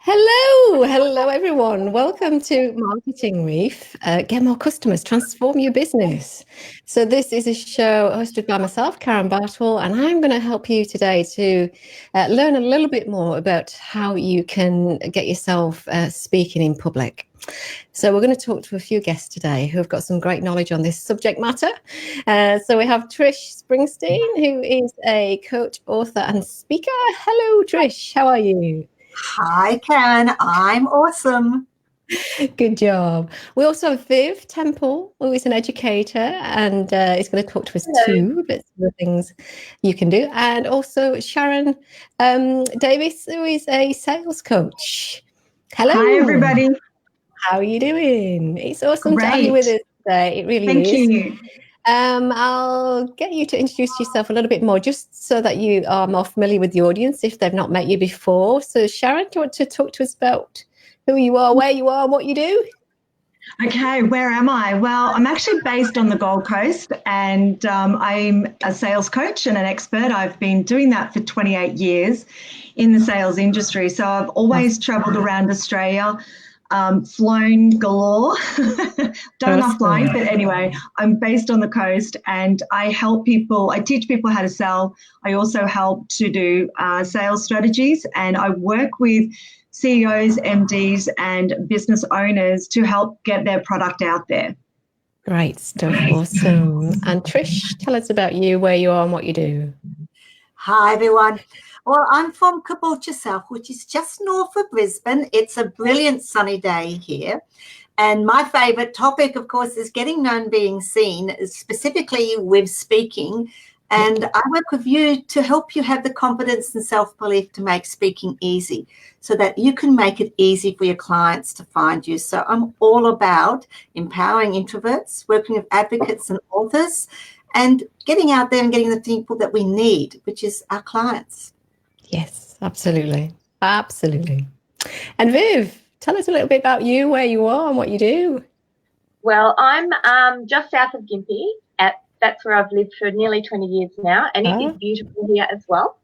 Hello everyone. Welcome to Marketing Reef. Get more customers, transform your business. So this is a show hosted by myself, Karen Bartle, and I'm going to help you today to learn a little bit more about how you can get yourself speaking in public. So we're going to talk to a few guests today who have got some great knowledge on this subject matter. So we have Trish Springsteen, who is a coach, author, and speaker. Hello, Trish. How are you? Hi, Karen. I'm awesome. Good job. We also have Viv Temple, who is an educator, and is going to talk to us too about some of the things you can do. And also Sharon Davies, who is a sales coach. Hello. Hi, everybody. How are you doing? It's awesome to have you with us today. It really is. Thank you. I'll get you to introduce yourself a little bit more, just so that you are more familiar with the audience if they've not met you before. So, Sharon, do you want to talk to us about who you are, where you are, and what you do? Okay, where am I? Well, I'm actually based on the Gold Coast, and I'm a sales coach and an expert. I've been doing that for 28 years in the sales industry. So I've always traveled around Australia. Flown galore, done enough flying, but anyway, I'm based on the coast and I help people, I teach people how to sell. I also help to do sales strategies, and I work with CEOs, MDs and business owners to help get their product out there. Great stuff, awesome. And Trish, tell us about you, where you are and what you do. Hi, everyone. Well, I'm from Caboolture South, which is just north of Brisbane. It's a brilliant sunny day here. And my favourite topic, of course, is getting known, being seen, specifically with speaking. And I work with you to help you have the confidence and self-belief to make speaking easy so that you can make it easy for your clients to find you. So I'm all about empowering introverts, working with advocates and authors, and getting out there and getting the people that we need, which is our clients. Yes, absolutely. Absolutely. And Viv, tell us a little bit about you, where you are and what you do. Well, I'm just south of Gympie. That's where I've lived for nearly 20 years now, and it is beautiful here as well.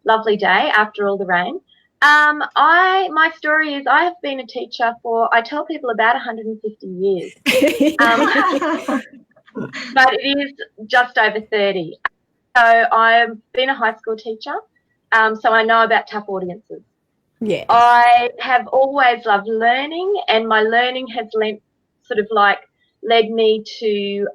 Lovely day after all the rain. My story is I have been a teacher for, I tell people, about 150 years. But it is just over 30. So I've been a high school teacher, so I know about tough audiences. Yeah. I have always loved learning, and my learning has led me to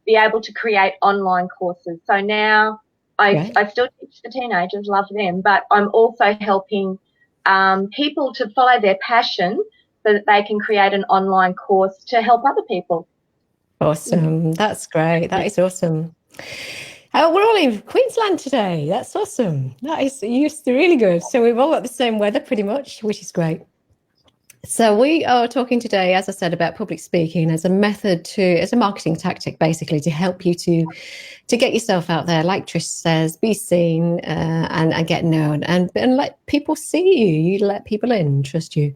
be able to create online courses. So now I still teach the teenagers, love them, but I'm also helping people to follow their passion so that they can create an online course to help other people. Awesome. That's great. That is awesome. We're all in Queensland today. That's awesome. That is really good. So we've all got the same weather pretty much, which is great. So we are talking today, as I said, about public speaking as a method as a marketing tactic, basically, to help you to get yourself out there, like Trish says, be seen and get known and let people see you. You let people in, trust you.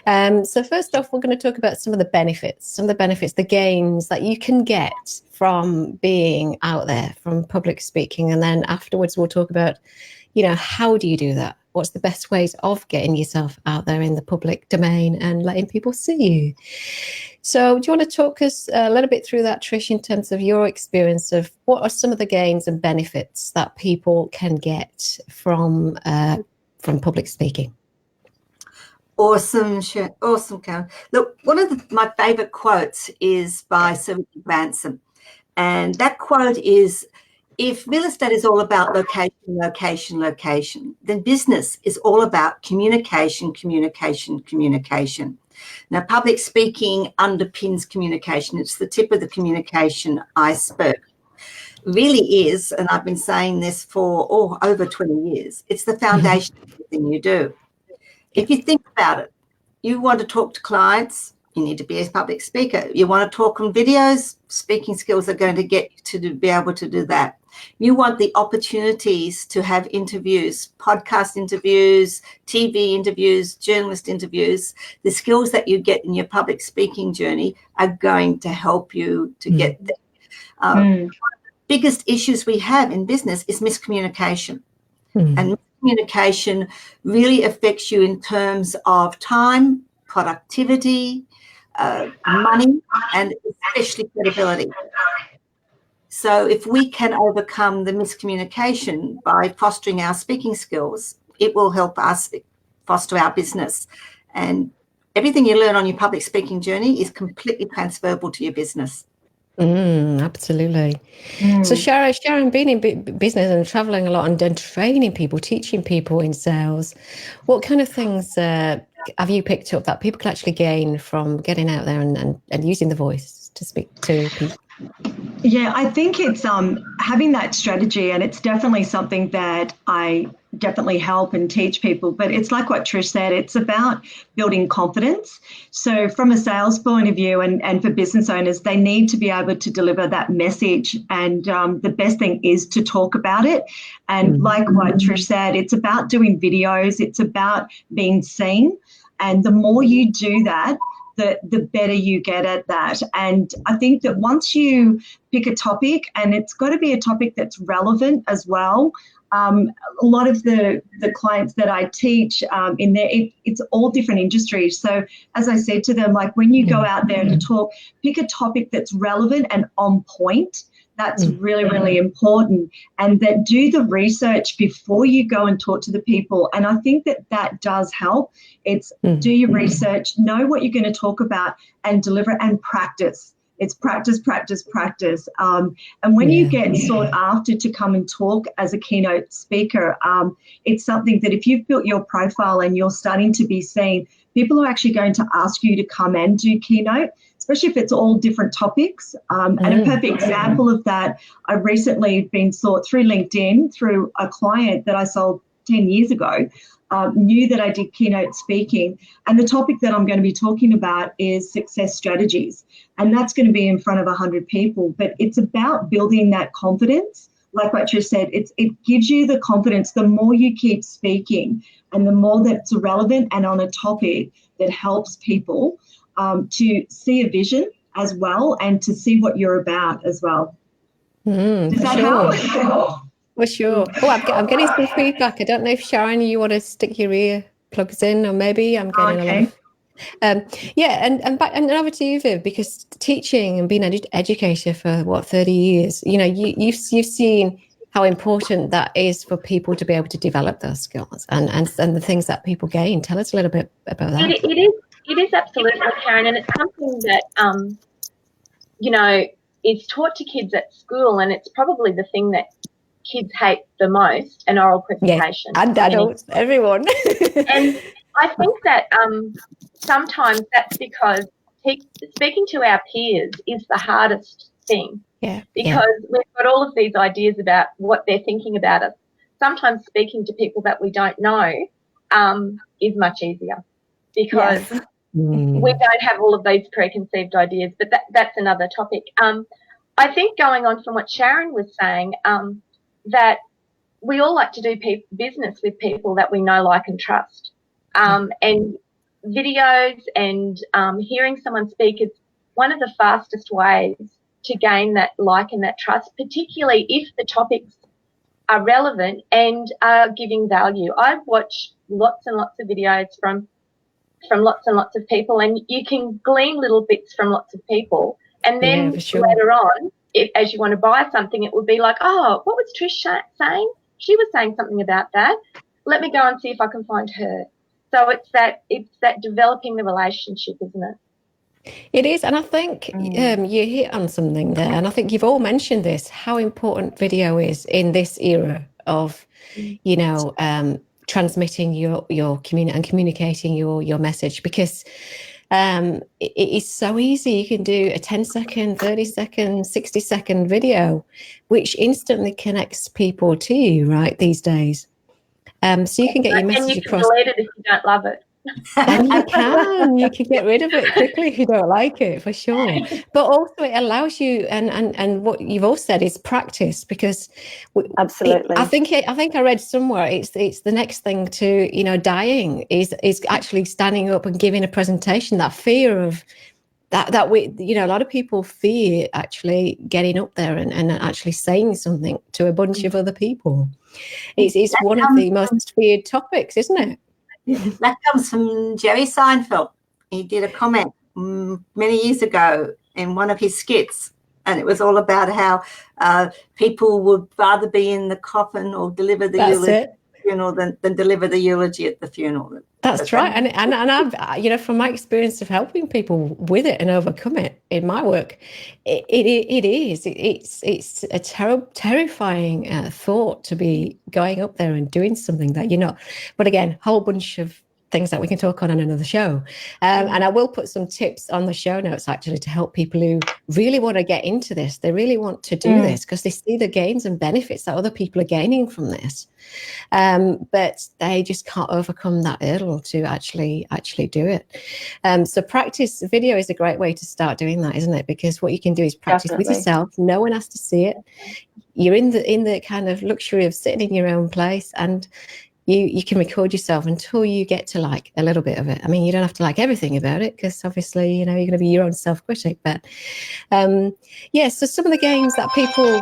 So first off, we're going to talk about some of the benefits, the gains that you can get from being out there, from public speaking. And then afterwards, we'll talk about, how do you do that? What's the best ways of getting yourself out there in the public domain and letting people see you? So do you want to talk us a little bit through that, Trish, in terms of your experience of what are some of the gains and benefits that people can get from public speaking? Awesome, Karen. Look, one of my favourite quotes is by Sir Richard Branson. And that quote is, if real estate is all about location, location, location, then business is all about communication, communication, communication. Now, public speaking underpins communication. It's the tip of the communication iceberg. It really is, and I've been saying this for over 20 years, it's the foundation of everything you do. If you think about it, you want to talk to clients, you need to be a public speaker. You want to talk on videos, speaking skills are going to get you to be able to do that. You want the opportunities to have interviews, podcast interviews, TV interviews, journalist interviews. The skills that you get in your public speaking journey are going to help you to get there. One of the biggest issues we have in business is miscommunication. And miscommunication really affects you in terms of time, productivity, money, and especially credibility. So if we can overcome the miscommunication by fostering our speaking skills, it will help us foster our business. And everything you learn on your public speaking journey is completely transferable to your business. Absolutely. So Sharon, being in business and traveling a lot and training people, teaching people in sales, what kind of things have you picked up that people can actually gain from getting out there and using the voice to speak to people? Yeah, I think it's having that strategy, and it's definitely something that I definitely help and teach people. But it's like what Trish said, it's about building confidence. So from a sales point of view and for business owners, they need to be able to deliver that message. And the best thing is to talk about it. And like what Trish said, it's about doing videos. It's about being seen. And the more you do that, the better you get at that. And I think that once you pick a topic, and it's got to be a topic that's relevant as well. A lot of the clients that I teach in there, it's all different industries. So as I said to them, like when you go out there to talk, pick a topic that's relevant and on point. That's really, really important. And that do the research before you go and talk to the people. And I think that does help. It's do your research, know what you're going to talk about and deliver and practice. It's practice, practice, practice. And when you get sought after to come and talk as a keynote speaker, it's something that if you've built your profile and you're starting to be seen, people are actually going to ask you to come and do keynote, especially if it's all different topics. And a perfect example of that, I've recently been sought through LinkedIn through a client that I sold 10 years ago, knew that I did keynote speaking. And the topic that I'm going to be talking about is success strategies. And that's going to be in front of 100 people. But it's about building that confidence. Like what Trish said, it gives you the confidence. The more you keep speaking and the more that's relevant and on a topic that helps people to see a vision as well and to see what you're about as well. Does that help? For sure. Oh, I'm getting some feedback. I don't know if Sharon, you want to stick your ear plugs in, or maybe I'm getting a lot of. And over to you, Viv, because teaching and being an educator for 30 years, you've seen how important that is for people to be able to develop those skills and the things that people gain. Tell us a little bit about that. It is absolutely, Karen, and it's something that is taught to kids at school, and it's probably the thing that kids hate the most, an oral presentation. And adults, everyone. And I think that sometimes that's because speaking to our peers is the hardest thing. Because we've got all of these ideas about what they're thinking about us. Sometimes speaking to people that we don't know is much easier because we don't have all of these preconceived ideas, but that's another topic. I think going on from what Sharon was saying, that we all like to do business with people that we know, like, and trust. And videos and hearing someone speak is one of the fastest ways to gain that like and that trust, particularly if the topics are relevant and are giving value. I've watched lots and lots of videos from lots and lots of people, and you can glean little bits from lots of people. And then later on, as you want to buy something, it would be like, oh, what was Trish saying? She was saying something about that. Let me go and see if I can find her. So it's that developing the relationship, isn't it? It is, and I think you hit on something there, and I think you've all mentioned this, how important video is in this era of, transmitting your community and communicating your message, because it is so easy. You can do a 10-second, 30-second, 60-second video, which instantly connects people to you, right, these days. So you can get your message across. And you can delete it if you don't love it. And you can get rid of it quickly if you don't like it, for sure. But also it allows you, and what you've all said is practice, because absolutely. I think I read somewhere it's the next thing to dying is actually standing up and giving a presentation. That fear of that we, a lot of people fear actually getting up there and actually saying something to a bunch of other people. It's one of the most feared topics, isn't it? That comes from Jerry Seinfeld. He did a comment many years ago in one of his skits, and it was all about how people would rather be in the coffin or deliver the eulogy at the funeral than deliver the eulogy at the funeral. That's right. And I've, from my experience of helping people with it and overcome it in my work, it's a terrifying thought to be going up there and doing something that you're not. But again, whole bunch of things that we can talk on another show. And I will put some tips on the show notes actually to help people who really want to get into this. They really want to do this because they see the gains and benefits that other people are gaining from this. But they just can't overcome that hurdle to actually do it. So practice video is a great way to start doing that, isn't it? Because what you can do is practice with yourself. No one has to see it. You're in the kind of luxury of sitting in your own place, and you can record yourself until you get to like a little bit of it. I mean, you don't have to like everything about it because obviously, you're going to be your own self-critic. But so some of the gains that people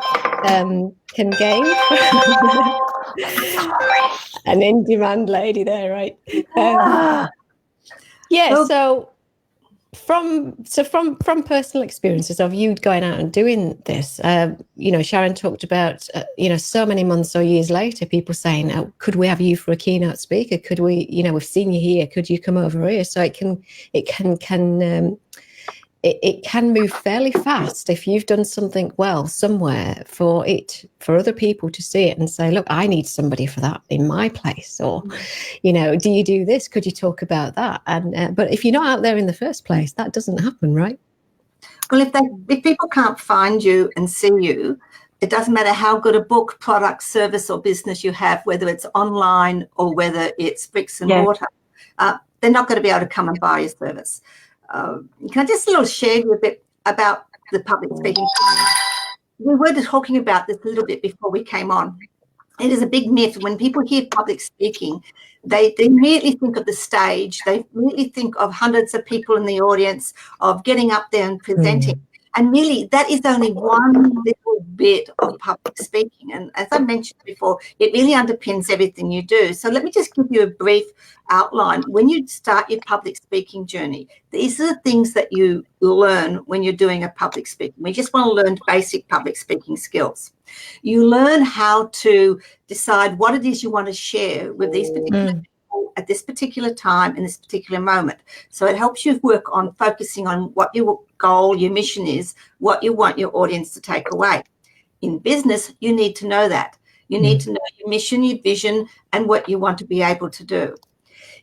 can gain. An in-demand lady there, right? So from personal experiences of you going out and doing this, Sharon talked about so many months or years later, people saying, oh, could we have you for a keynote speaker? Could we, we've seen you here, could you come over here? So it can move fairly fast if you've done something well somewhere for other people to see it and say, look, I need somebody for that in my place. Or, do you do this? Could you talk about that? And but if you're not out there in the first place, that doesn't happen, right? Well, if people can't find you and see you, it doesn't matter how good a book, product, service or business you have, whether it's online or whether it's bricks and mortar, they're not going to be able to come and buy your service. Can I just share you a bit about the public speaking? We were talking about this a little bit before we came on. It is a big myth. When people hear public speaking, they immediately think of the stage. They immediately think of hundreds of people in the audience, of getting up there and presenting. And really, that is only one little bit of public speaking. And as I mentioned before, it really underpins everything you do. So let me just give you a brief outline. When you start your public speaking journey, these are the things that you learn when you're doing a public speaking. We just want to learn basic public speaking skills. You learn how to decide what it is you want to share with these particular people at this particular time in this particular moment. So it helps you work on focusing on what your goal, your mission is, what you want your audience to take away. In business, you need to know that. You need to know your mission, your vision, and what you want to be able to do.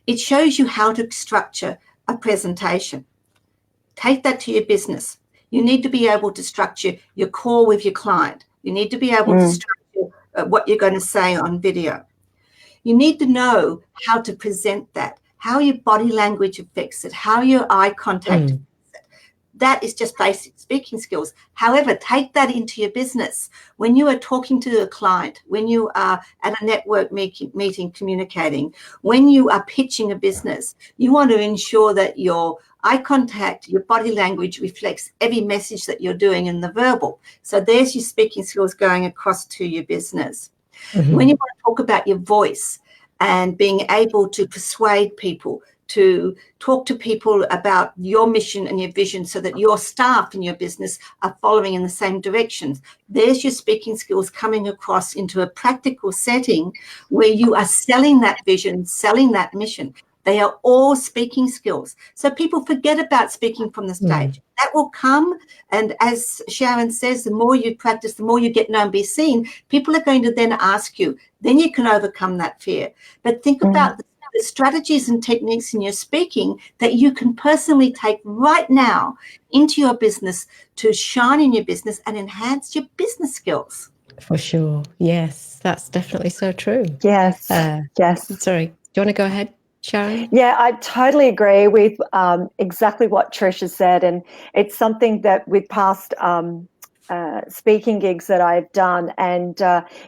It shows you how to structure a presentation. Take that to your business. You need to be able to structure your call with your client. You need to be able to structure what you're going to say on video. You need to know how to present that, how your body language affects it, how your eye contact affects it. That is just basic speaking skills. However, take that into your business. When you are talking to a client, when you are at a network meeting communicating, when you are pitching a business, you want to ensure that your eye contact, your body language reflects every message that you're doing in the verbal. So there's your speaking skills going across to your business. When you want to talk about your voice and being able to persuade people, to talk to people about your mission and your vision so that your staff in your business are following in the same directions. There's your speaking skills coming across into a practical setting where you are selling that vision, selling that mission. They are all speaking skills. So people forget about speaking from the stage. That will come. And as Sharon says, the more you practice, the more you get known, be seen, people are going to then ask you. Then you can overcome that fear. But think about the strategies and techniques in your speaking that you can personally take right now into your business to shine in your business and enhance your business skills. For sure. Yes, that's definitely so true. Yes. Yes. Sorry. Do you want to go ahead, Sharon? Yeah, I totally agree with exactly what Trish has said. And it's something that with past speaking gigs that I've done, and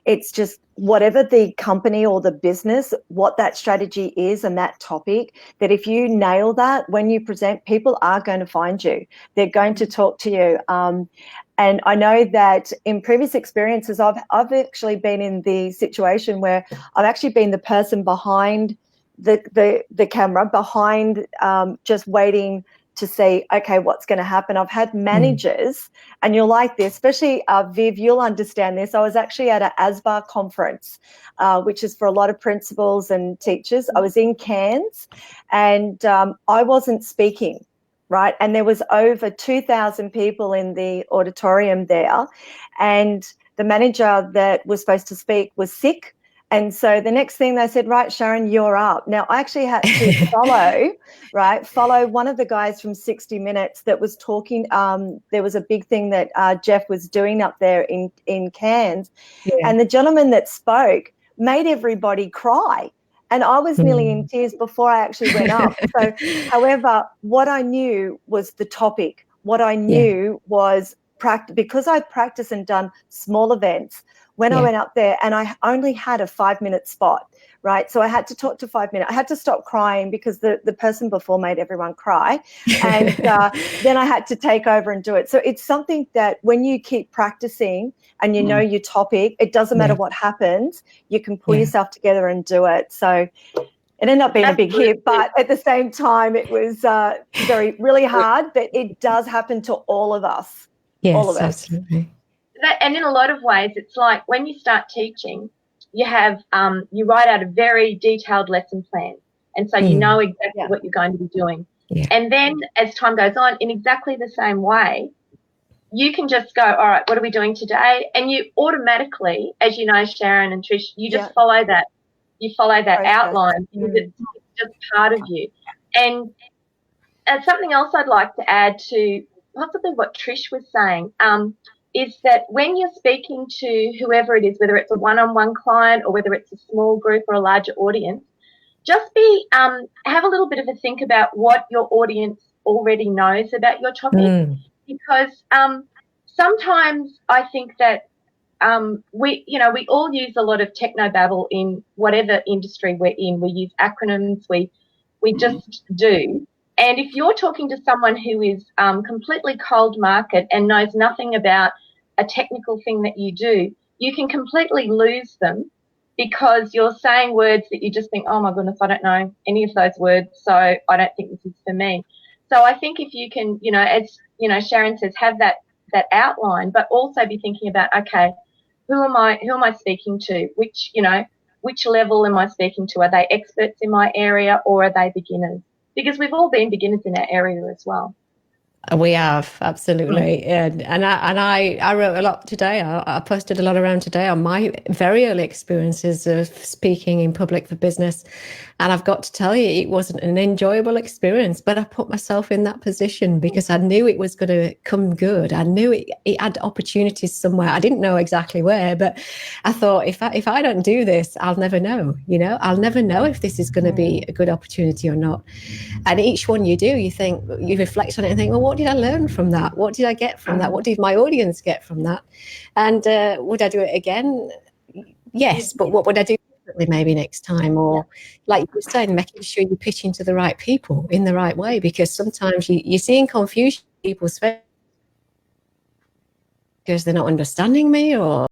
it's just whatever the company or the business, what that strategy is and that topic, that if you nail that when you present, people are going to find you. They're going to talk to you. And I know that in previous experiences, I've actually been in the situation where I've actually been the person behind the camera, behind just waiting to see, okay, what's going to happen. I've had managers, and you'll like this, especially Viv, you'll understand this. I was actually at an ASBA conference, which is for a lot of principals and teachers. I was in Cairns, and I wasn't speaking, right? And there was over 2,000 people in the auditorium there, and the manager that was supposed to speak was sick. And so the next thing they said, right, Sharon, you're up. Now, I actually had to follow one of the guys from 60 Minutes that was talking. There was a big thing that Jeff was doing up there in Cairns. Yeah. And the gentleman that spoke made everybody cry. And I was nearly in tears before I actually went up. So, however, what I knew was the topic. What I knew was because I practiced and done small events. When I went up there, and I only had a 5-minute spot, right? So I had to talk to 5 minutes. I had to stop crying because the person before made everyone cry. And then I had to take over and do it. So it's something that when you keep practicing and you know your topic, it doesn't matter what happens, you can pull yourself together and do it. So it ended up being a big hit, but at the same time, it was really hard, but it does happen to all of us. Yes, all of us. Absolutely. And in a lot of ways, it's like when you start teaching, you have you write out a very detailed lesson plan, and so you know exactly what you're going to be doing. Yeah. And then as time goes on, in exactly the same way, you can just go, all right, what are we doing today? And you automatically, as you know, Sharon and Trish, you just follow that. You follow that outline because it's just part of you. And something else I'd like to add to possibly what Trish was saying. Is that when you're speaking to whoever it is, whether it's a one-on-one client or whether it's a small group or a larger audience, just have a little bit of a think about what your audience already knows about your topic. Because sometimes I think that we all use a lot of technobabble in whatever industry we're in. We use acronyms, we just do. And if you're talking to someone who is completely cold market and knows nothing about a technical thing that you do, you can completely lose them because you're saying words that you just think, oh, my goodness, I don't know any of those words, so I don't think this is for me. So I think if you can, as, Sharon says, have that outline, but also be thinking about, okay, who am I speaking to? Which level am I speaking to? Are they experts in my area or are they beginners? Because we've all been beginners in our area as well. We have, absolutely. And I wrote a lot today. I posted a lot around today on my very early experiences of speaking in public for business. And I've got to tell you, it wasn't an enjoyable experience, but I put myself in that position because I knew it was going to come good. I knew it had opportunities somewhere. I didn't know exactly where, but I thought if I don't do this, I'll never know, I'll never know if this is going to be a good opportunity or not. And each one you do, you think, you reflect on it and think, well, what did I learn from that? What did I get from that? What did my audience get from that? And would I do it again? Yes, but what would I do differently maybe next time? Or like you were saying, making sure you're pitching to the right people in the right way, because sometimes you're seeing confusion in people's face because they're not understanding me or